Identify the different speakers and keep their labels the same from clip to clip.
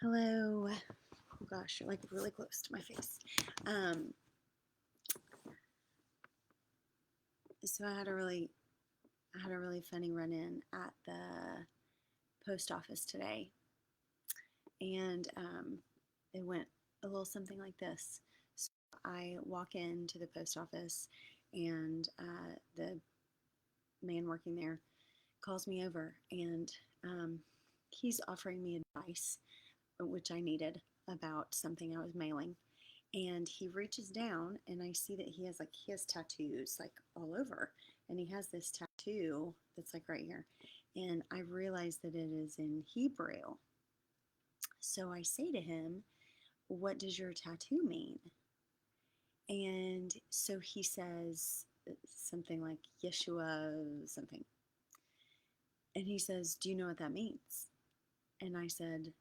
Speaker 1: Hello. Oh gosh, you're like really close to my face. Um, so I had a really funny run in at the post office today, and it went a little something like this. So I walk into the post office, and the man working there calls me over, and he's offering me advice, which I needed about something I was mailing. And he reaches down and I see that he has tattoos like all over, and he has this tattoo that's like right here, and I realize that it is in Hebrew. So I say to him, what does your tattoo mean? And so he says something like Yeshua something, and he says, do you know what that means? And I said,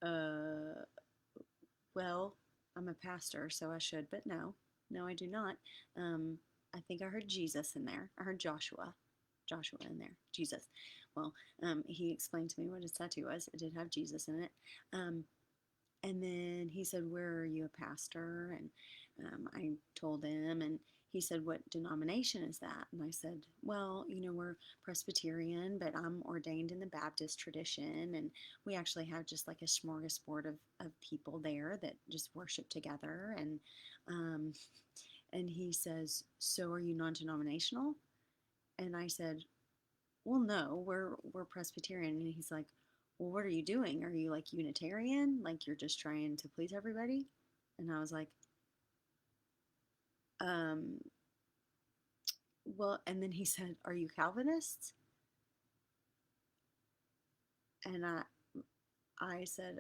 Speaker 1: uh well, I'm a pastor, so I should, but no, I do not. Um, I think I heard Jesus in there. I heard Joshua in there. Jesus. Well, he explained to me what his tattoo was. It did have Jesus in it. Um, and then he said, where are you a pastor? And I told him, and he said, what denomination is that? And I said, well, we're Presbyterian, but I'm ordained in the Baptist tradition. And we actually have just like a smorgasbord of people there that just worship together. Um, and he says, so are you non denominational? And I said, well, no, we're Presbyterian. And he's like, well, what are you doing? Are you like Unitarian? Like you're just trying to please everybody? And I was like, um, well, and then he said, are you Calvinists? And I said,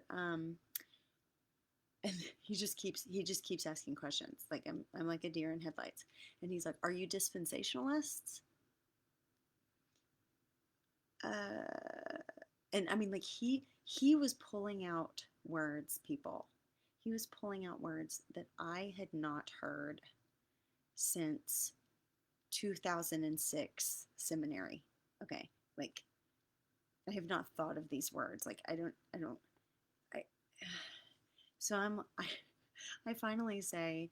Speaker 1: and he just keeps asking questions. Like I'm like a deer in headlights. And he's like, are you dispensationalists? Uh, and I mean, like he was pulling out words, people. He was pulling out words that I had not heard since 2006 seminary. Okay, like I have not thought of these words. Like I. So I finally say,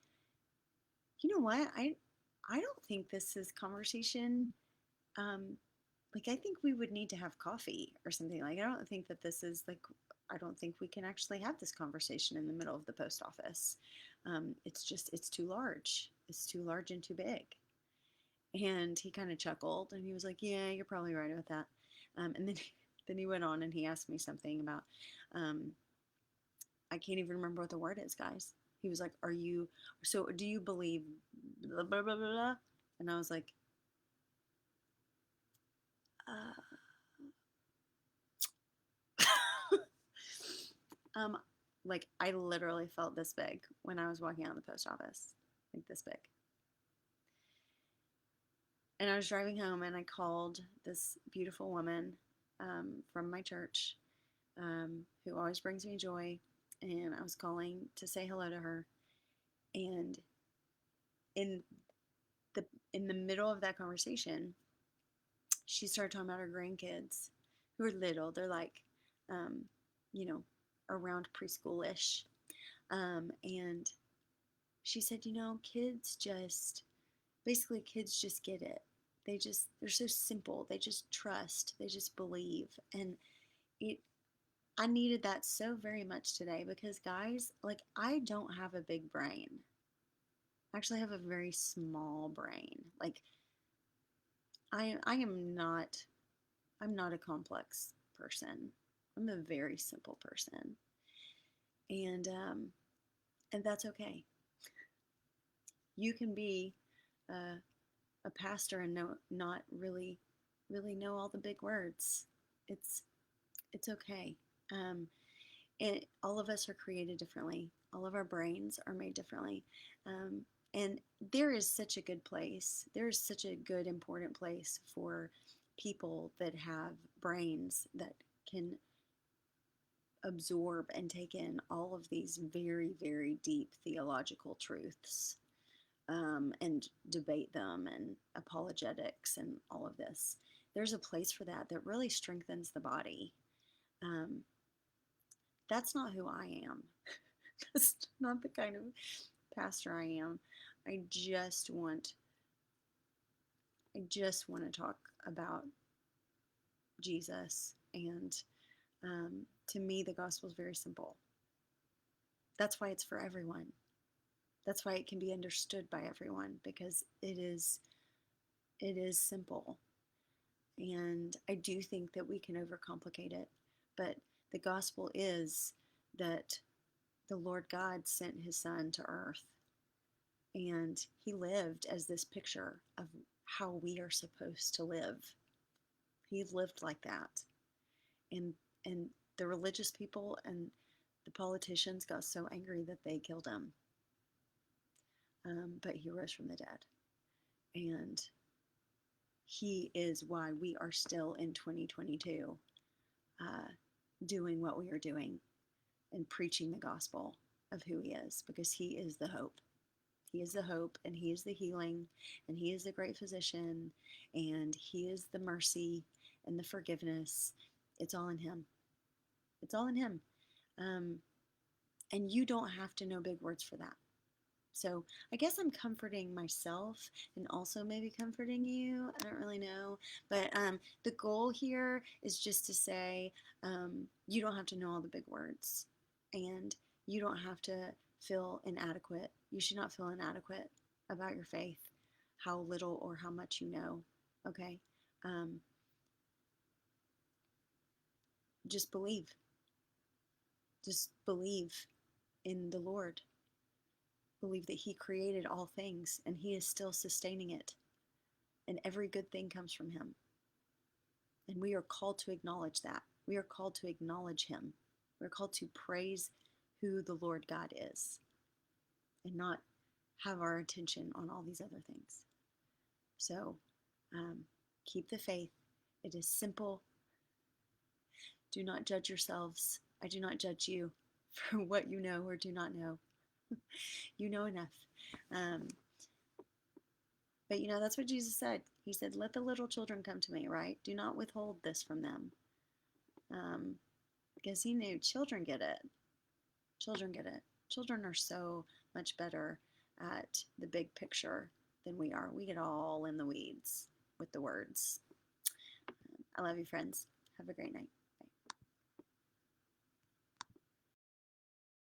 Speaker 1: you know what? I don't think this is conversation. Um, like I think we would need to have coffee or something. Like I don't think that this is like I don't think we can actually have this conversation in the middle of the post office. It's too large. It's too large and too big. And he kind of chuckled and he was like, "Yeah, you're probably right about that." And then then he went on and he asked me something about um, I can't even remember what the word is, guys. He was like, "Are you so? Do you believe blah blah blah blah?" Blah? And I was like, uh, um, like I literally felt this big when I was walking out of the post office, like this big. And I was driving home and I called this beautiful woman from my church who always brings me joy. And I was calling to say hello to her. And in the in the middle of that conversation, she started talking about her grandkids who are little. They're like, um, you know, around preschoolish. And she said, kids just get it. They're so simple. They just trust. They just believe. And it, I needed that so very much today because, guys, like, I don't have a big brain. I actually have a very small brain. Like, I am not, I'm not a complex person. I'm a very simple person. And, um, and that's okay. You can be a pastor and not really know all the big words. It's it's okay. Um, and all of us are created differently. All of our brains are made differently. Um, and there is such a good place. There is such a good, important place for people that have brains that can absorb and take in all of these very, very deep theological truths and debate them and apologetics and all of this. There's a place for that that really strengthens the body. Um, That's not who I am. That's not the kind of pastor I am. I just want to talk about Jesus. And to me, the gospel is very simple. That's why it's for everyone. That's why it can be understood by everyone, because it is simple. And I do think that we can overcomplicate it. But the gospel is that the Lord God sent his son to earth, and he lived as this picture of how we are supposed to live. He lived like that. And the religious people and the politicians got so angry that they killed him. But he rose from the dead. And he is why we are still in 2022 doing what we are doing and preaching the gospel of who he is, because he is the hope. He is the hope, and he is the healing, and he is the great physician, and he is the mercy and the forgiveness. It's all in him. It's all in him. And you don't have to know big words for that. So I guess I'm comforting myself and also maybe comforting you. I don't really know. But the goal here is just to say you don't have to know all the big words. And you don't have to feel inadequate. You should not feel inadequate about your faith, how little or how much you know. Okay? Just believe. Just believe in the Lord. Believe that he created all things and he is still sustaining it. And every good thing comes from him. And we are called to acknowledge that. We are called to acknowledge him. We're called to praise who the Lord God is and not have our attention on all these other things. So keep the faith. It is simple. Do not judge yourselves. I do not judge you for what you know or do not know. You know enough. But that's what Jesus said. He said, let the little children come to me, right? Do not withhold this from them. Because he knew children get it. Children get it. Children are so much better at the big picture than we are. We get all in the weeds with the words. I love you, friends. Have a great night.